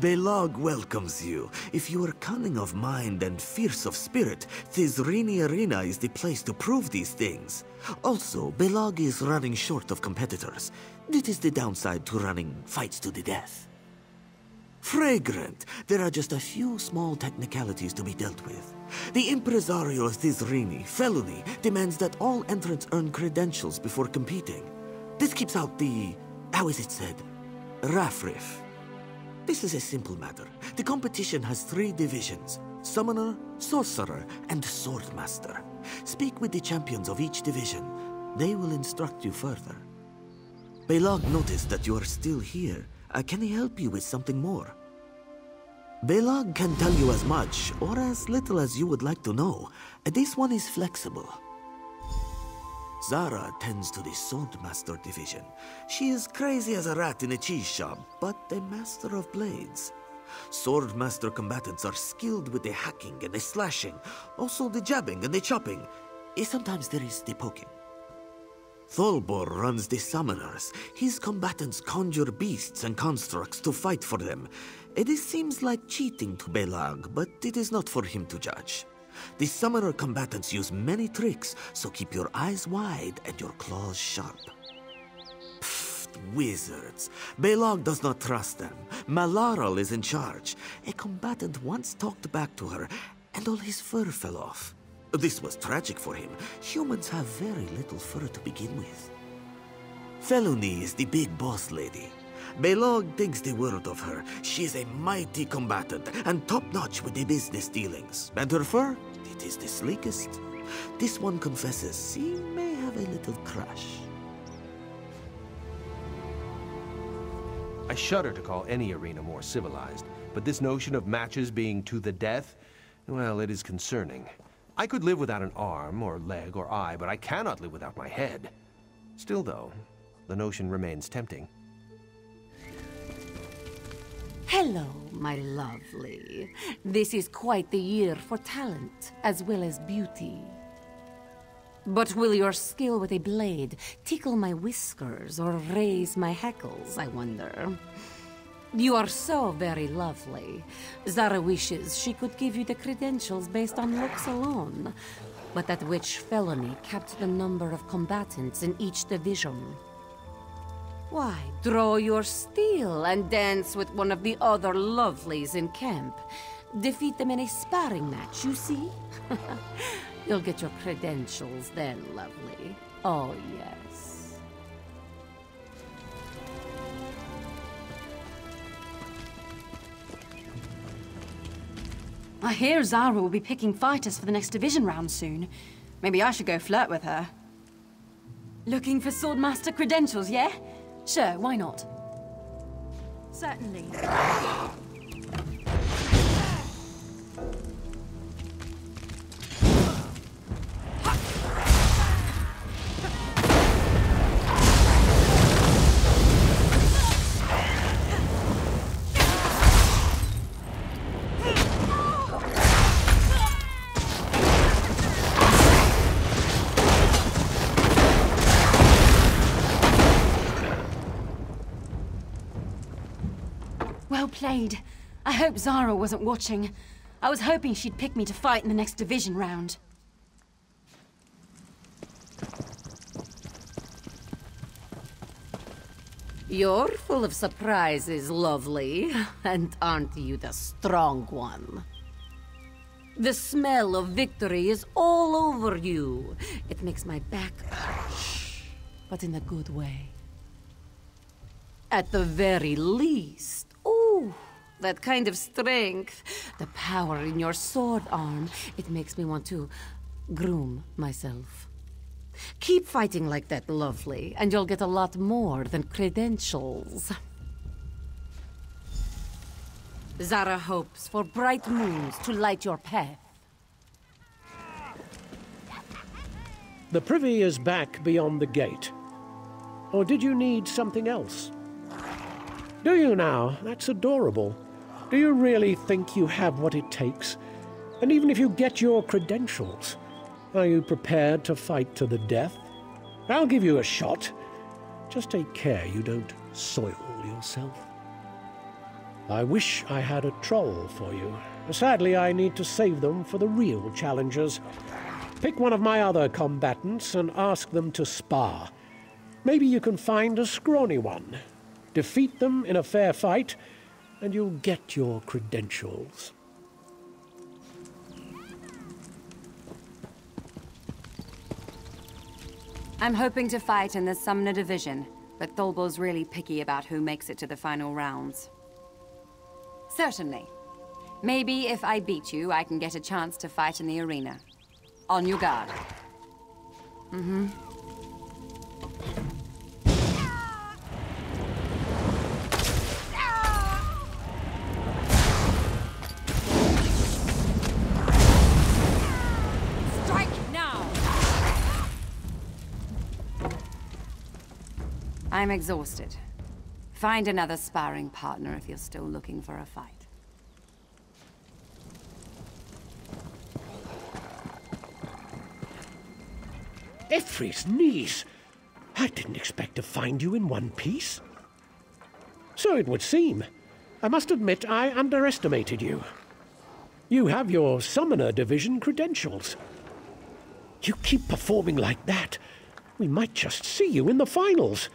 Belag welcomes you. If you are cunning of mind and fierce of spirit, Thizzrini Arena is the place to prove these things. Also, Belag is running short of competitors. It is the downside to running fights to the death. Fragrant. There are just a few small technicalities to be dealt with. The impresario of Thizzrini, Felony, demands that all entrants earn credentials before competing. This keeps out the, how is it said, raffriff. This is a simple matter. The competition has 3 divisions: Summoner, Sorcerer, and Swordmaster. Speak with the champions of each division. They will instruct you further. Belag noticed that you are still here. Can he help you with something more? Belag can tell you as much, or as little as you would like to know. This one is flexible. Zara tends to the Swordmaster division. She is crazy as a rat in a cheese shop, but a master of blades. Swordmaster combatants are skilled with the hacking and the slashing, also the jabbing and the chopping. Sometimes there is the poking. Tholbor runs the summoners. His combatants conjure beasts and constructs to fight for them. This seems like cheating to Belag, but it is not for him to judge. The summoner combatants use many tricks, so keep your eyes wide and your claws sharp. Pfft, wizards. Belag does not trust them. Malaral is in charge. A combatant once talked back to her, and all his fur fell off. This was tragic for him. Humans have very little fur to begin with. Felony is the big boss lady. Belag thinks the world of her. She is a mighty combatant and top-notch with the business dealings. And her fur? It is the sleekest. This one confesses he may have a little crush. I shudder to call any arena more civilized, but this notion of matches being to the death, well, it is concerning. I could live without an arm, or leg, or eye, but I cannot live without my head. Still, though, the notion remains tempting. Hello, my lovely. This is quite the year for talent, as well as beauty. But will your skill with a blade tickle my whiskers or raise my hackles, I wonder? You are so very lovely. Zara wishes she could give you the credentials based on looks alone. But that witch Felony capped the number of combatants in each division. Why, draw your steel and dance with one of the other lovelies in camp. Defeat them in a sparring match, you see? You'll get your credentials then, lovely. Oh, yes. I hear Zara will be picking fighters for the next division round soon. Maybe I should go flirt with her. Looking for Swordmaster credentials, yeah? Sure, why not? Certainly. Well played. I hope Zara wasn't watching. I was hoping she'd pick me to fight in the next division round. You're full of surprises, lovely. And aren't you the strong one? The smell of victory is all over you. It makes my back hurt, but in a good way. At the very least, ooh, that kind of strength, the power in your sword arm, it makes me want to groom myself. Keep fighting like that, lovely, and you'll get a lot more than credentials. Zara hopes for bright moons to light your path. The privy is back beyond the gate. Or did you need something else? Do you now? That's adorable. Do you really think you have what it takes? And even if you get your credentials, are you prepared to fight to the death? I'll give you a shot. Just take care you don't soil yourself. I wish I had a troll for you. Sadly, I need to save them for the real challengers. Pick one of my other combatants and ask them to spar. Maybe you can find a scrawny one. Defeat them in a fair fight, and you'll get your credentials. I'm hoping to fight in the Summoner Division, but Tholbo's really picky about who makes it to the final rounds. Certainly. Maybe if I beat you, I can get a chance to fight in the arena. On your guard. Strike now! I'm exhausted. Find another sparring partner if you're still looking for a fight. Effrey's niece! I didn't expect to find you in one piece. So it would seem. I must admit I underestimated you. You have your Summoner Division credentials. You keep performing like that, we might just see you in the finals.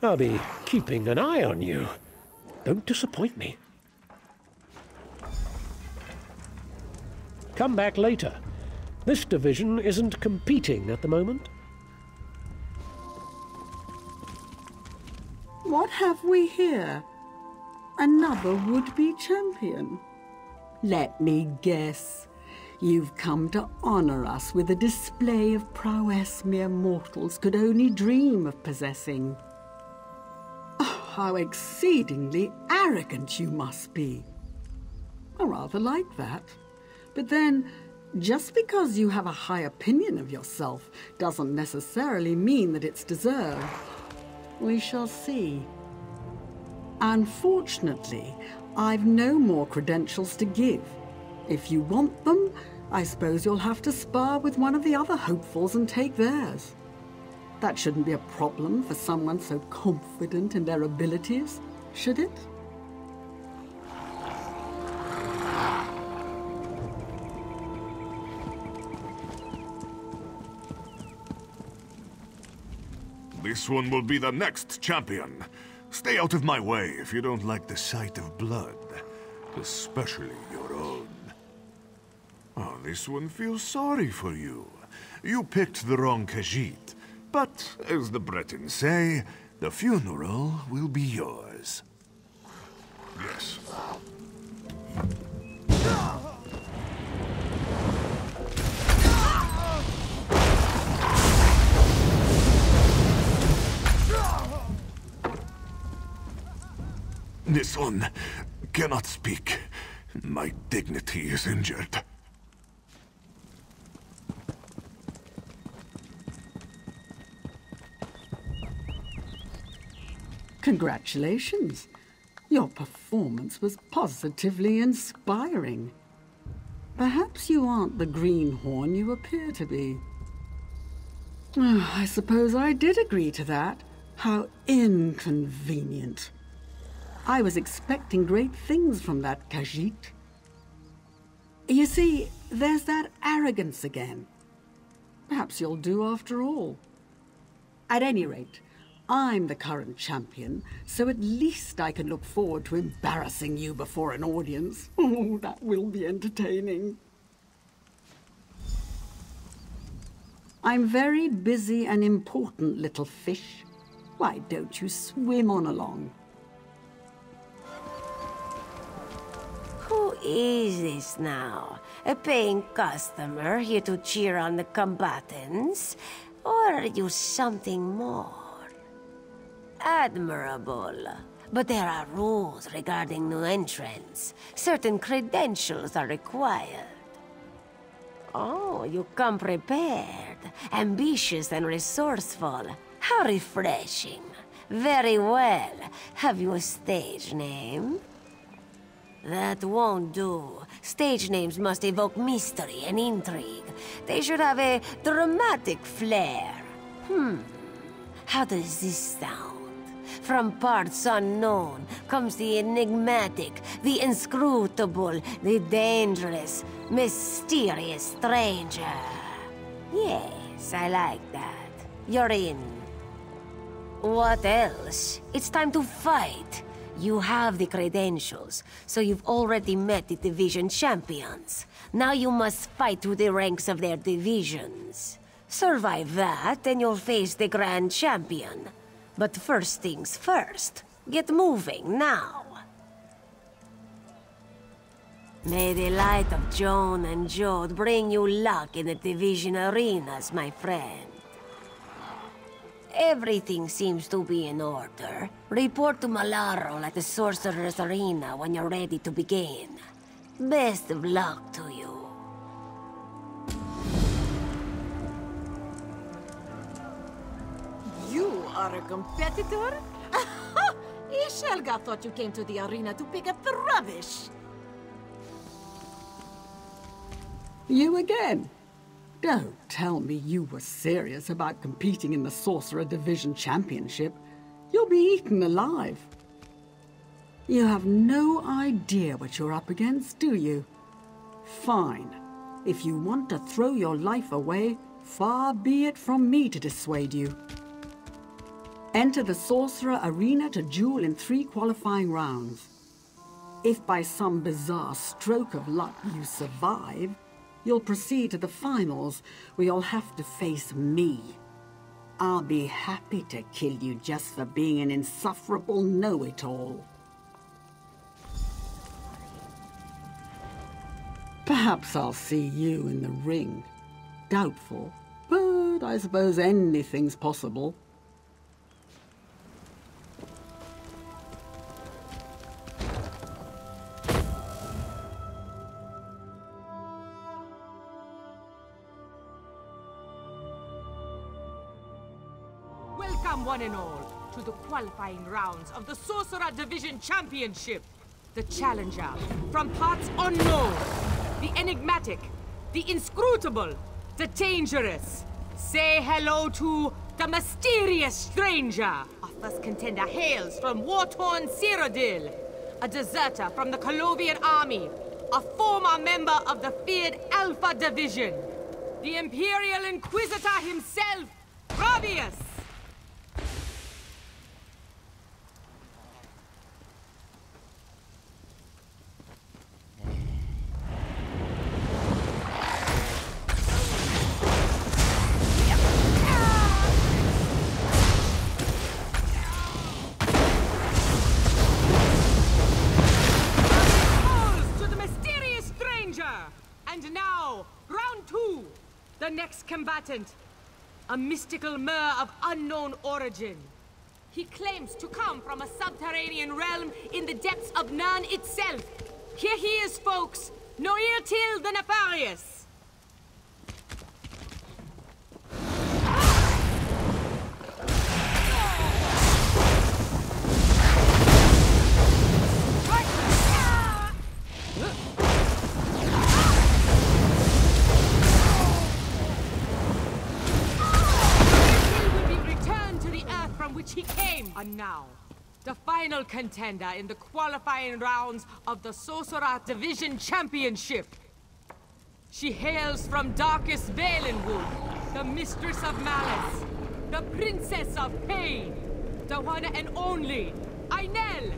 I'll be keeping an eye on you. Don't disappoint me. Come back later. This division isn't competing at the moment. What have we here? Another would-be champion? Let me guess. You've come to honor us with a display of prowess mere mortals could only dream of possessing. Oh, how exceedingly arrogant you must be. I rather like that. But then, just because you have a high opinion of yourself doesn't necessarily mean that it's deserved. We shall see. Unfortunately, I've no more credentials to give. If you want them, I suppose you'll have to spar with one of the other hopefuls and take theirs. That shouldn't be a problem for someone so confident in their abilities, should it? This one will be the next champion. Stay out of my way if you don't like the sight of blood, especially your own. Oh, this one feels sorry for you. You picked the wrong Khajiit, but as the Bretons say, the funeral will be yours. Yes. This one cannot speak. My dignity is injured. Congratulations. Your performance was positively inspiring. Perhaps you aren't the greenhorn you appear to be. Oh, I suppose I did agree to that. How inconvenient. I was expecting great things from that Khajiit. You see, there's that arrogance again. Perhaps you'll do after all. At any rate, I'm the current champion, so at least I can look forward to embarrassing you before an audience. Oh, that will be entertaining. I'm very busy and important, little fish. Why don't you swim on along? Who is this now? A paying customer here to cheer on the combatants? Or are you something more? Admirable. But there are rules regarding new entrants. Certain credentials are required. Oh, you come prepared. Ambitious and resourceful. How refreshing. Very well. Have you a stage name? That won't do. Stage names must evoke mystery and intrigue. They should have a dramatic flair. How does this sound? From parts unknown comes the enigmatic, the inscrutable, the dangerous, mysterious stranger. Yes, I like that. You're in. What else? It's time to fight. You have the credentials, so you've already met the division champions. Now you must fight through the ranks of their divisions. Survive that, and you'll face the Grand Champion. But first things first, get moving now. May the light of Joan and Jode bring you luck in the division arenas, my friend. Everything seems to be in order. Report to Malarol at the Sorcerer's Arena when you're ready to begin. Best of luck to you. You are a competitor? Ishelga thought you came to the arena to pick up the rubbish. You again? Don't tell me you were serious about competing in the Sorcerer Division Championship. You'll be eaten alive. You have no idea what you're up against, do you? Fine. If you want to throw your life away, far be it from me to dissuade you. Enter the Sorcerer Arena to duel in 3 qualifying rounds. If by some bizarre stroke of luck you survive, you'll proceed to the finals, where you'll have to face me. I'll be happy to kill you just for being an insufferable know-it-all. Perhaps I'll see you in the ring. Doubtful, but I suppose anything's possible. Welcome, one and all, to the qualifying rounds of the Sorcerer Division Championship. The challenger from parts unknown, the enigmatic, the inscrutable, the dangerous. Say hello to the mysterious stranger. Our first contender hails from war-torn Cyrodiil, a deserter from the Colovian army, a former member of the feared Alpha Division, the Imperial Inquisitor himself, Bravius. And now, round 2. The next combatant, a mystical mer of unknown origin. He claims to come from a subterranean realm in the depths of Nirn itself. Here he is, folks, Noirtil the Nefarious. He came. And now, the final contender in the qualifying rounds of the Sorcerer Division Championship. She hails from darkest Valenwood, the Mistress of Malice, the Princess of Pain, the one and only Ainel.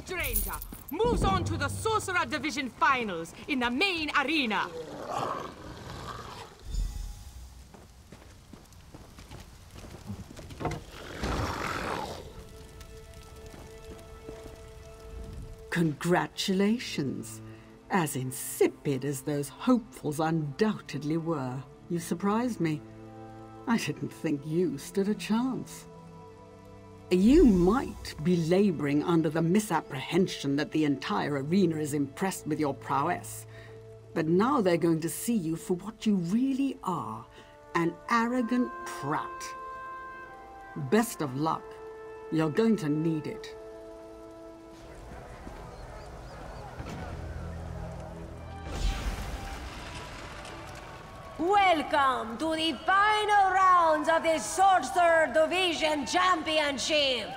Stranger moves on to the Sorcerer Division Finals in the main arena. Congratulations. As insipid as those hopefuls undoubtedly were, you surprised me. I didn't think you stood a chance. You might be laboring under the misapprehension that the entire arena is impressed with your prowess, but now they're going to see you for what you really are, an arrogant prat. Best of luck. You're going to need it. Welcome to the final rounds of the Sorcerer Division Championship.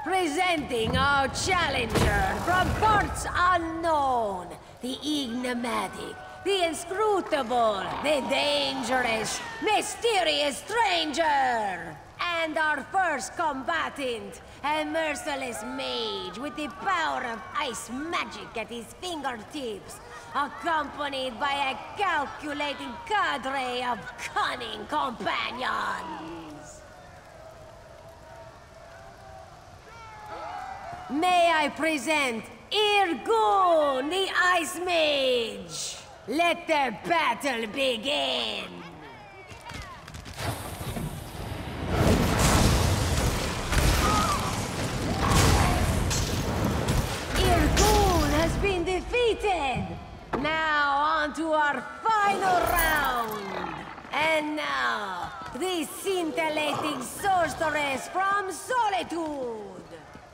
Presenting our challenger from parts unknown, the enigmatic, the inscrutable, the dangerous, mysterious stranger. And our first combatant, a merciless mage with the power of ice magic at his fingertips, accompanied by a calculating cadre of cunning companions. May I present Irgun, the Ice Mage! Let the battle begin! Irgun has been defeated! Now on to our final round! And now, the scintillating sorceress from Solitude!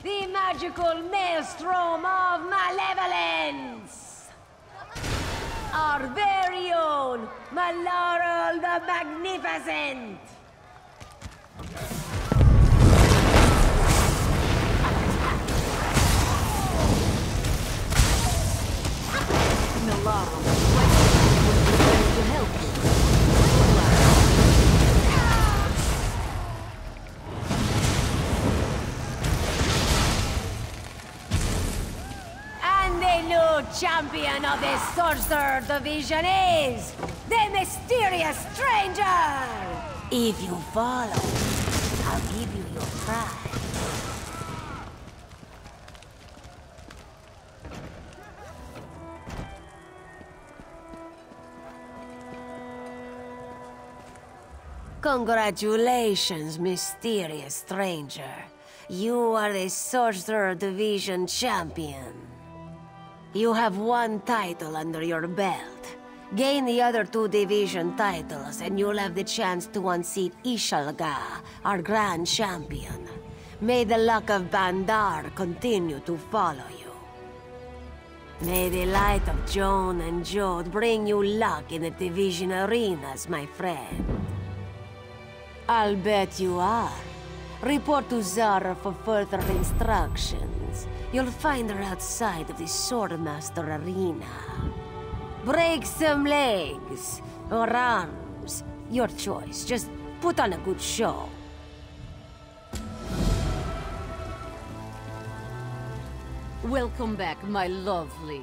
The magical maelstrom of malevolence! Our very own Malaral the Magnificent! Malaral, to help you. The new champion of the Sorcerer Division is the Mysterious Stranger! If you follow, I'll give you your prize. Congratulations, Mysterious Stranger. You are the Sorcerer Division champion. You have one title under your belt. Gain the other 2 division titles, and you'll have the chance to unseat Ishalga, our grand champion. May the luck of Bandar continue to follow you. May the light of Joan and Jode bring you luck in the division arenas, my friend. I'll bet you are. Report to Zara for further instructions. You'll find her outside of the Swordmaster Arena. Break some legs, or arms. Your choice. Just put on a good show. Welcome back, my lovely.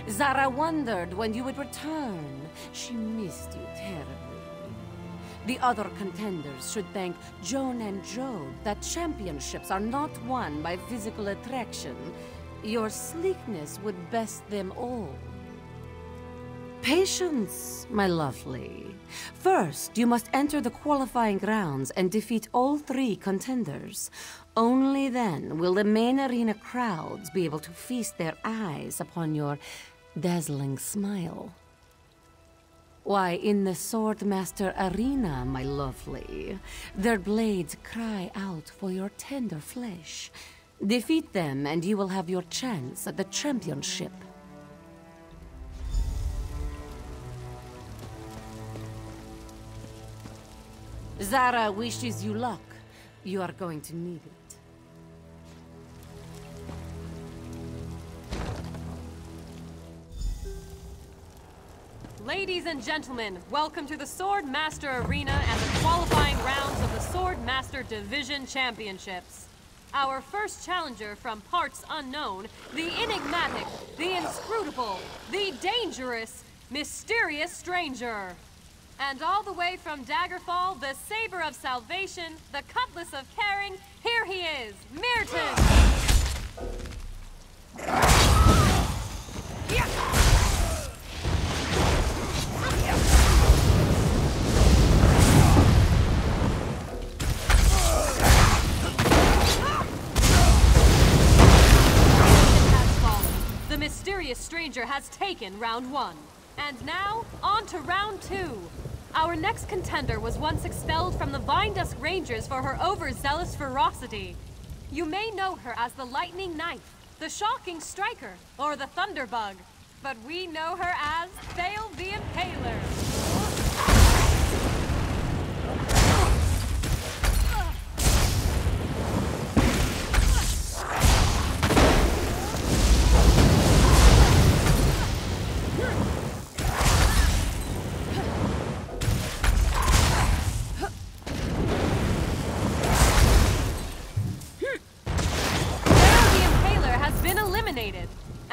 Zara wondered when you would return. She missed you terribly. The other contenders should thank Joan and Jode that championships are not won by physical attraction. Your sleekness would best them all. Patience, my lovely. First, you must enter the qualifying rounds and defeat all 3 contenders. Only then will the main arena crowds be able to feast their eyes upon your dazzling smile. Why, in the Swordmaster Arena, my lovely, their blades cry out for your tender flesh. Defeat them, and you will have your chance at the championship. Zara wishes you luck. You are going to need it. Ladies and gentlemen, welcome to the Swordmaster Arena and the qualifying rounds of the Swordmaster Division Championships. Our first challenger from parts unknown, the enigmatic, the inscrutable, the dangerous, mysterious stranger. And all the way from Daggerfall, the saber of salvation, the cutlass of caring, here he is, Mirton! The mysterious stranger has taken round 1. And now, on to round 2. Our next contender was once expelled from the Vine-Dusk Rangers for her overzealous ferocity. You may know her as the Lightning Knife, the Shocking Striker, or the Thunderbug, but we know her as Thale the Impaler.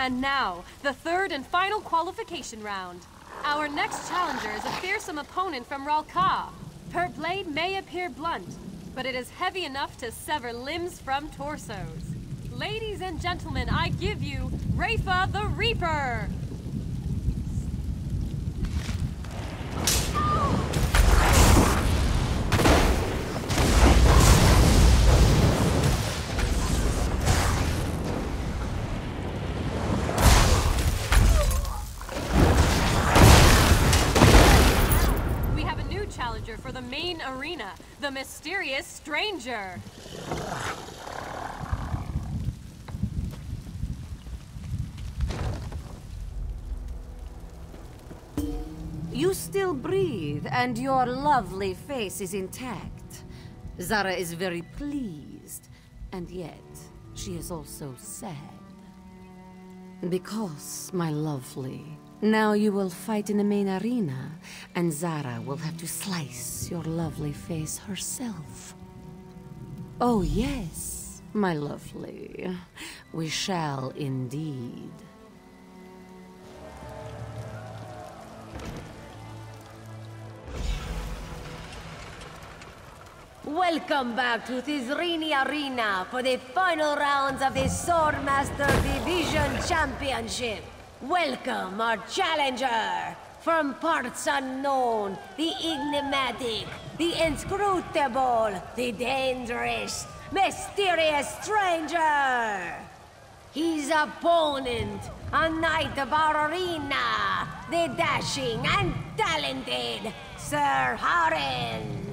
And now, the third and final qualification round. Our next challenger is a fearsome opponent from Ralka. Her blade may appear blunt, but it is heavy enough to sever limbs from torsos. Ladies and gentlemen, I give you Rafa the Reaper! For the main arena, the Mysterious Stranger. You still breathe, and your lovely face is intact. Zara is very pleased, and yet she is also sad. Because, my lovely, now you will fight in the main arena, and Zara will have to slice your lovely face herself. Oh yes, my lovely, we shall indeed. Welcome back to Thizzrini Arena for the final rounds of the Swordmaster Division Championship. Welcome our challenger, from parts unknown, the enigmatic, the inscrutable, the dangerous, mysterious stranger. His opponent, a knight of our arena, the dashing and talented Sir Haren.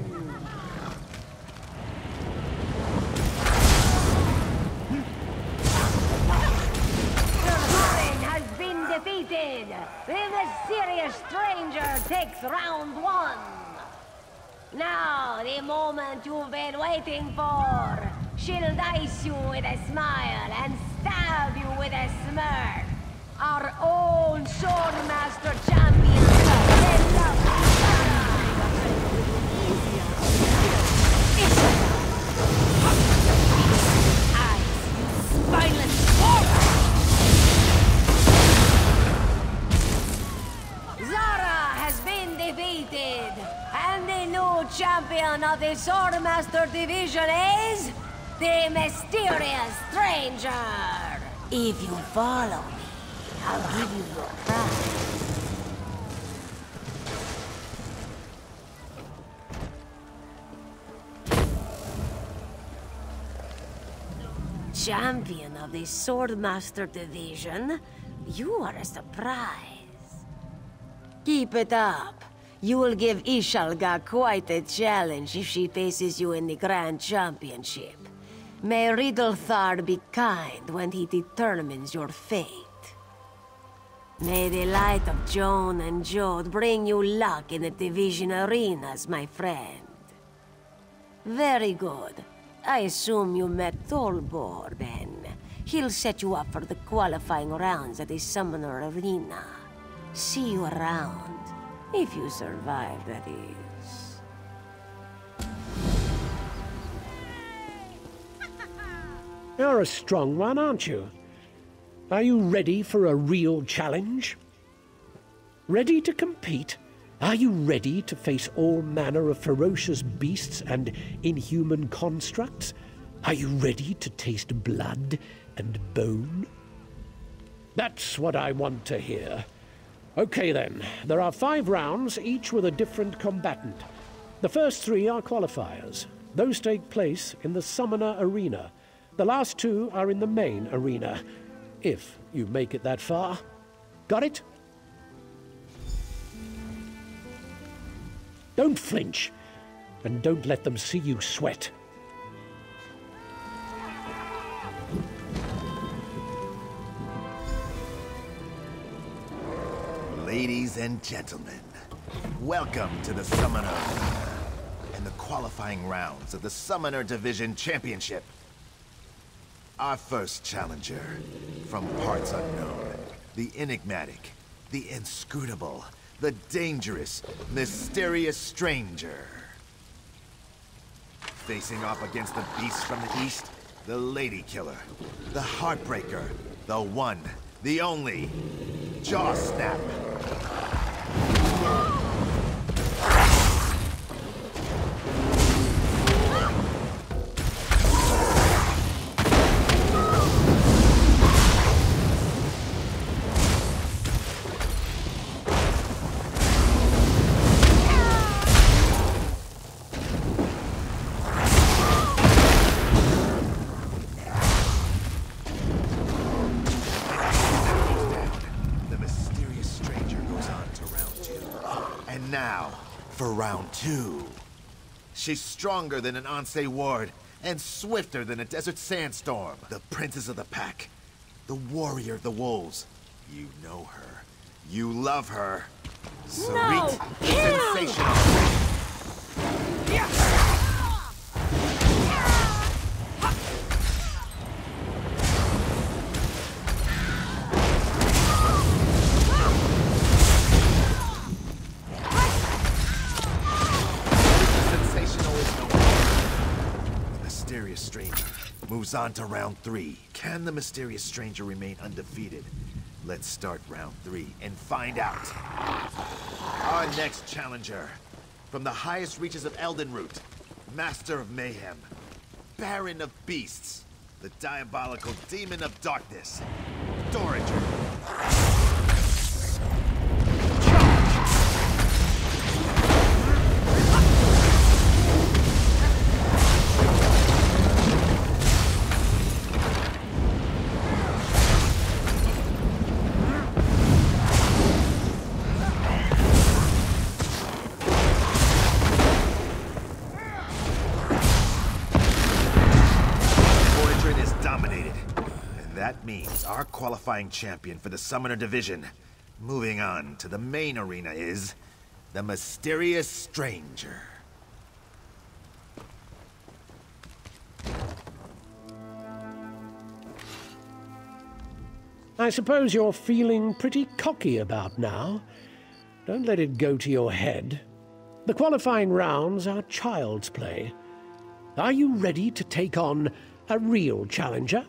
Defeated! The Mysterious Stranger takes round 1. Now, the moment you've been waiting for. She'll dice you with a smile and stab you with a smirk. Our own Swordmaster champion, the lovely Eyes, you spineless horror! Zara has been defeated, and the new champion of the Swordmaster Division is the Mysterious Stranger. If you follow me, I'll give you your prize. Champion of the Swordmaster Division, you are a surprise. Keep it up. You will give Ishalga quite a challenge if she faces you in the Grand Championship. May Rid-Thar be kind when he determines your fate. May the light of Joan and Jode bring you luck in the division arenas, my friend. Very good. I assume you met Tolbor, then. He'll set you up for the qualifying rounds at the Summoner Arena. See you around. If you survive, that is. You're a strong one, aren't you? Are you ready for a real challenge? Ready to compete? Are you ready to face all manner of ferocious beasts and inhuman constructs? Are you ready to taste blood and bone? That's what I want to hear. Okay then, there are 5 rounds, each with a different combatant. The first 3 are qualifiers. Those take place in the Summoner Arena. The last 2 are in the main arena, if you make it that far. Got it? Don't flinch, and don't let them see you sweat. Ladies and gentlemen, welcome to the Summoner and the qualifying rounds of the Summoner Division Championship. Our first challenger, from parts unknown, the enigmatic, the inscrutable, the dangerous, mysterious stranger. Facing off against the beast from the east, the lady killer, the heartbreaker, the one, the only, Jaw Snap. For round 2. She's stronger than an Ansei ward, and swifter than a desert sandstorm. The princess of the Pact, the warrior of the wolves. You know her. You love her. Sweet, No! sensational. Moves on to round 3. Can the mysterious stranger remain undefeated? Let's start round 3 and find out. Our next challenger, from the highest reaches of Eldenroot, Master of Mayhem, Baron of Beasts, the diabolical demon of darkness, Dorager. Our qualifying champion for the Summoner Division. Moving on to the main arena is the Mysterious Stranger. I suppose you're feeling pretty cocky about now. Don't let it go to your head. The qualifying rounds are child's play. Are you ready to take on a real challenger?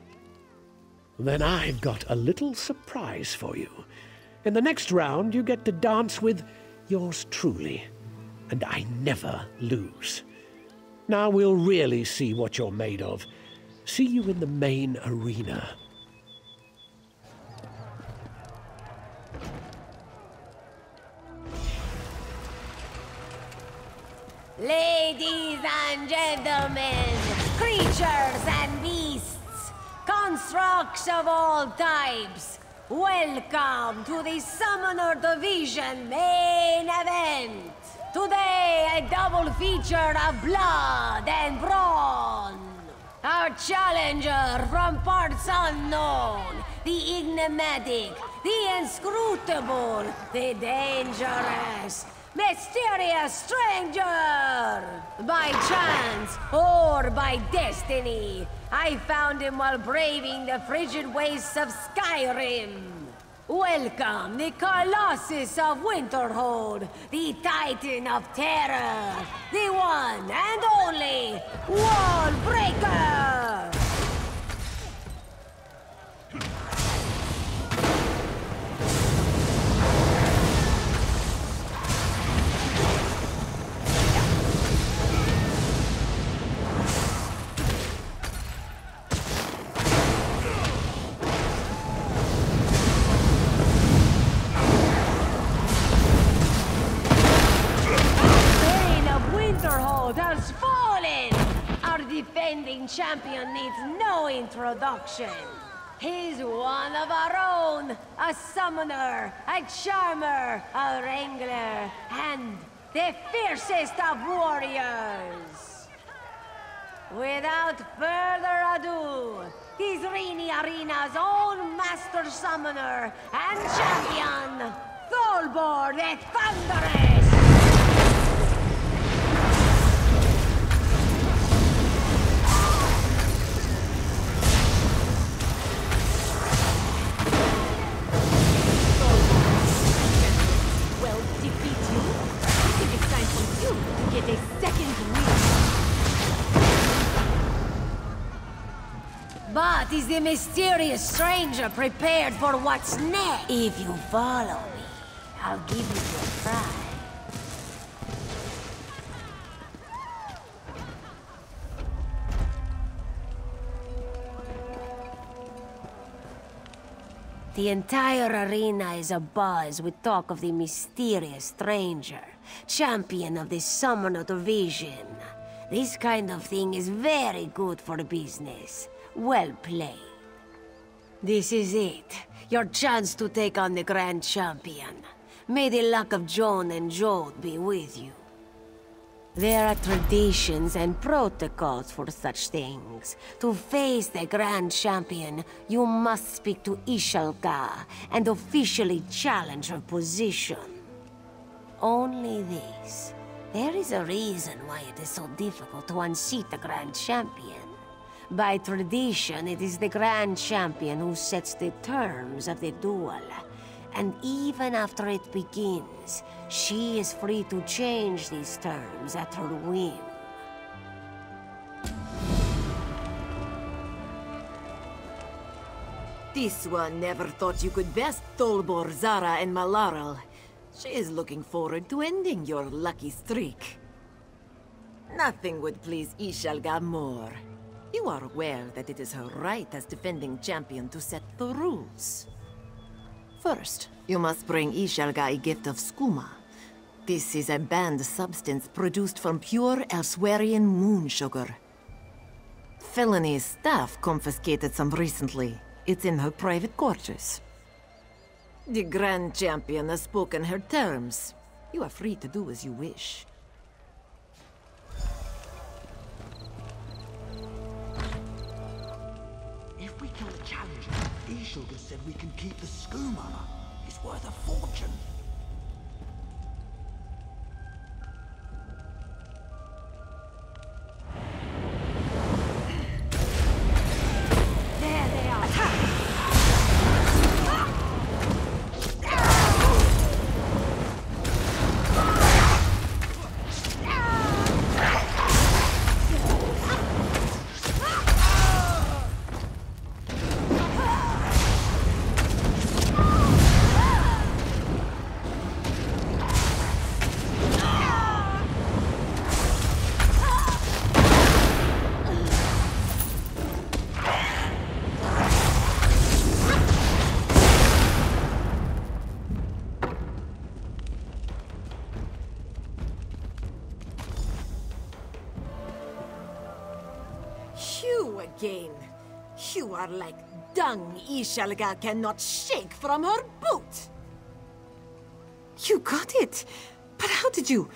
Then I've got a little surprise for you. In the next round, you get to dance with yours truly, and I never lose. Now we'll really see what you're made of. See you in the main arena. Ladies and gentlemen, creatures and beasts, constructs of all types, welcome to the Summoner Division main event. Today, a double feature of blood and brawn. Our challenger from parts unknown, the enigmatic, the inscrutable, the dangerous, mysterious stranger! By chance or by destiny, I found him while braving the frigid wastes of Skyrim. Welcome, the Colossus of Winterhold, the Titan of Terror, the one and only Wall Breaker! Has fallen! Our defending champion needs no introduction. He's one of our own, a summoner, a charmer, a wrangler, and the fiercest of warriors. Without further ado, Thizzrini Arena's own master summoner and champion, Tholbor the Thunderous! Well, defeat you. I think it's time for you to get a second win. But is the mysterious stranger prepared for what's next? If you follow me, I'll give you your prize. The entire arena is abuzz with talk of the mysterious stranger, champion of the Summoner Division. This kind of thing is very good for business. Well played. This is it. Your chance to take on the Grand Champion. May the luck of Joan and Jode be with you. There are traditions and protocols for such things. To face the Grand Champion, you must speak to Ishalga and officially challenge her position. Only this. There is a reason why it is so difficult to unseat the Grand Champion. By tradition, it is the Grand Champion who sets the terms of the duel. And even after it begins, she is free to change these terms at her whim. This one never thought you could best Tholbor, Zara, and Malaral. She is looking forward to ending your lucky streak. Nothing would please Ishalga more. You are aware that it is her right as defending champion to set the rules. First, you must bring Ishalga a gift of skooma. This is a banned substance produced from pure Elswerian moon sugar. Felony's staff confiscated some recently. It's in her private quarters. The Grand Champion has spoken her terms. You are free to do as you wish. If we kill the challenger, Ishalga said we can keep the skooma. It's worth a fortune. There they are. You again. You are like dung Ishalga cannot shake from her boot. You got it. But how did you...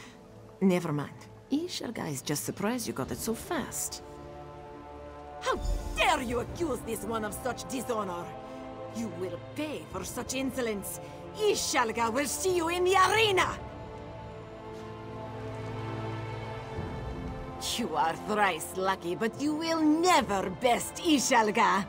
Never mind. Ishalga is just surprised you got it so fast. How dare you accuse this one of such dishonor? You will pay for such insolence. Ishalga will see you in the arena! You are thrice lucky, but you will never best Ishalga.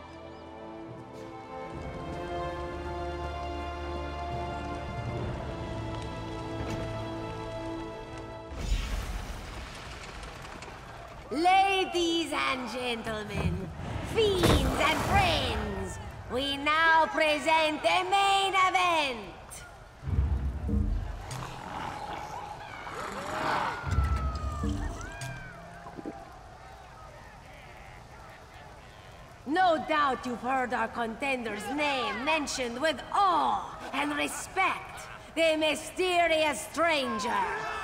Ladies and gentlemen, fiends and friends, we now present the main event. No doubt you've heard our contender's name mentioned with awe and respect. The mysterious stranger,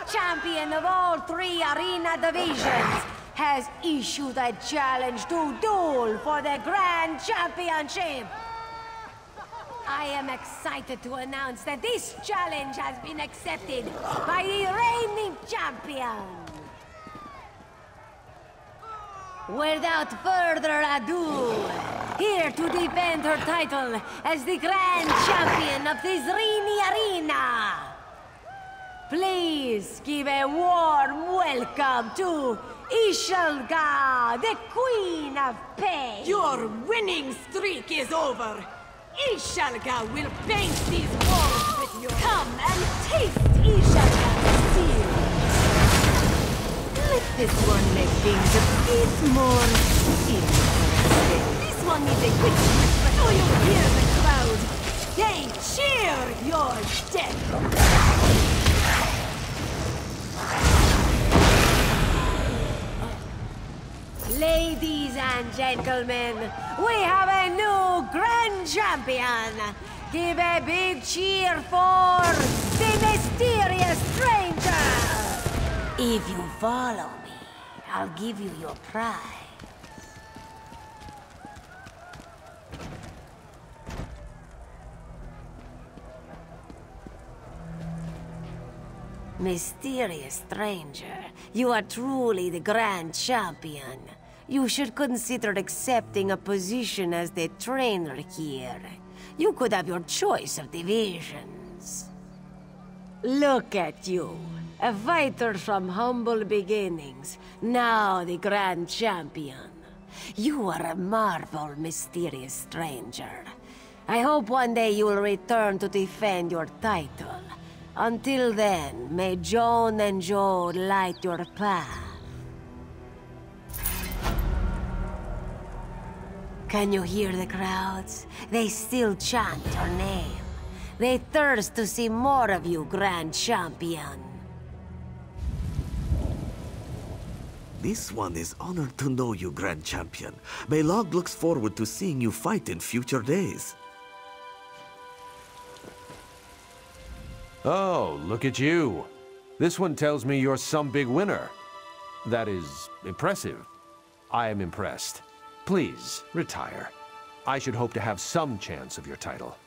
champion of all 3 arena divisions, has issued a challenge to duel for the Grand Championship. I am excited to announce that this challenge has been accepted by the reigning champion. Without further ado, here to defend her title as the Grand Champion of Thizzrini Arena, please give a warm welcome to Ishalga, the Queen of Pain. Your winning streak is over. Ishalga will paint these walls with your... Come and taste Ishalga's steel. Let this one make things a bit more interesting. This one needs a quick whisper so you'll hear the crowd. They cheer your death. Ladies and gentlemen, we have a new Grand Champion. Give a big cheer for the Mysterious Stranger. If you follow me, I'll give you your prize. Mysterious Stranger, you are truly the Grand Champion. You should consider accepting a position as the trainer here. You could have your choice of divisions. Look at you, a fighter from humble beginnings, now the Grand Champion. You are a marvel, Mysterious Stranger. I hope one day you will return to defend your title. Until then, may Joan and Joe light your path. Can you hear the crowds? They still chant your name. They thirst to see more of you, Grand Champion. This one is honored to know you, Grand Champion. Maelog looks forward to seeing you fight in future days. Oh, look at you. This one tells me you're some big winner. That is impressive. I am impressed. Please, retire. I should hope to have some chance of your title.